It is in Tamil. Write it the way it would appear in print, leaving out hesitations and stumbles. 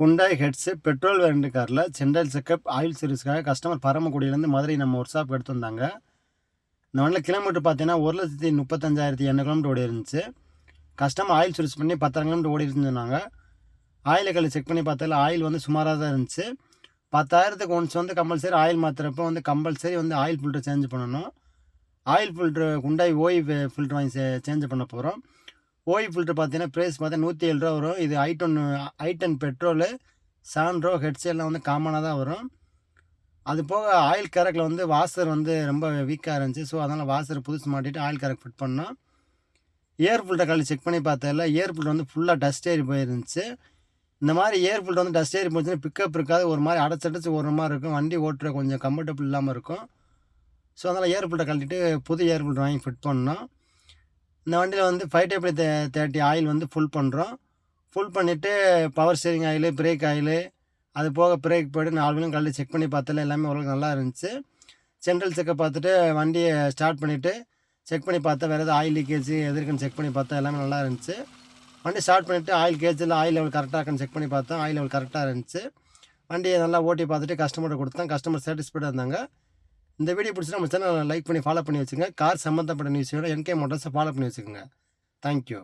ஹுண்டாய் ஹெட்ஸ் பெட்ரோல் வேரியண்ட் காரில் ஜென்ரல் செக்கப் ஆயில் சர்வீஸ்க்காக கஸ்டமர் பரமக்குடியிலேருந்து மதுரை நம்ம ஒர்க் ஷாப் எடுத்து வந்தாங்க. இந்த வண்டியில் கிலோமீட்டர் பார்த்தீங்கன்னா 1,35,800 கிலோமீட்டர் ஓடி இருந்துச்சு. கஸ்டமர் ஆயில் சர்வீஸ் பண்ணி 10,000 கிலோமீட்டர் ஓடி இருந்துன்னு சொன்னாங்க. ஆயிலை கல் செக் பண்ணி பார்த்தால ஆயில் வந்து சுமாராக தான் இருந்துச்சு. 10,000க்கு ஒன்ஸ் வந்து கம்பல்சரி ஆயில் மாற்றுறப்போ வந்து கம்பல்சரி வந்து ஆயில் ஃபில்டர் சேஞ்ச் பண்ணணும். ஆயில் ஃபில்ட்ரு ஹுண்டாய் ஓய் ஃபில்ட்ரு வாங்கி சேஞ்ச் பண்ண போகிறோம். ஓய் ஃபில்ட்ரு பார்த்தீங்கன்னா ப்ரைஸ் பார்த்தா ₹107 வரும். இது i10 பெட்ரோலு 7 ரோ ஹெட்ஸ் எல்லாம் வந்து காமனாக தான் வரும். அது போக ஆயில் கேரக்கில் வந்து வாஷர் வந்து ரொம்ப வீக்காக இருந்துச்சு. ஸோ அதனால் வாஷர் புதுசு மாட்டிட்டு ஆயில் கேரக் ஃபிட் பண்ணோம். ஏர் ஃபில்டர் கழட்டி செக் பண்ணி பார்த்ததில்ல ஏர் ஃபில்டர் வந்து ஃபுல்லாக டஸ்ட் ஏறி போயிருந்துச்சு. இந்த மாதிரி ஏர் ஃபில்டர் வந்து டஸ்ட் ஏறி போச்சுன்னா பிக்கப் இருக்காது, ஒரு மாதிரி அடைச்சடிச்சு ஒரு மாதிரி இருக்கும், வண்டி ஓட்டுற கொஞ்சம் கம்ஃபர்டபுள் இல்லாமல் இருக்கும். ஸோ அதனால் ஏர் ஃபில்டர் கழட்டிட்டு புது ஏர் ஃபில்டர் வாங்கி ஃபிட் பண்ணோம். இந்த வண்டியில் வந்து 5W30 ஆயில் வந்து ஃபுல் பண்ணுறோம். ஃபுல் பண்ணிவிட்டு power steering oil, break oil, அது போக பிரேக் போய்ட்டு 4 வீலும் கழட்டி செக் பண்ணி பார்த்தால எல்லாமே ஓரளவுக்கு நல்லா இருந்துச்சு. ஜென்ரல் செக்கப் பார்த்துட்டு வண்டியை ஸ்டார்ட் பண்ணிவிட்டு செக் பண்ணி பார்த்தா வேறு எதாவது ஆயில் லீக்கேஜ் எது இருக்குன்னு செக் பண்ணி பார்த்தா எல்லாமே நல்லா இருந்துச்சு. வண்டி ஸ்டார்ட் பண்ணிவிட்டு ஆயில் கேஜில் ஆயில் லெவல் கரெக்டாக இருக்குன்னு செக் பண்ணி பார்த்தோம். ஆயில் லெவல் கரெக்டாக இருந்துச்சு. வண்டியை நல்லா ஓட்டி பார்த்துட்டு கஸ்டமர்கிட்ட கொடுத்தோம். கஸ்டமர் சாட்டிஸ்ஃபைடாக இருந்தாங்க. இந்த வீடியோ பிடிச்சா நம்ம சேனலை லைக் பண்ணி ஃபாலோ பண்ணி வச்சுங்க. கார் சம்மந்தப்பட்ட நியூஸோட என்கே மோட்டார்ஸை ஃபாலோ பண்ணி வச்சுக்கோங்க. தேங்க்யூ.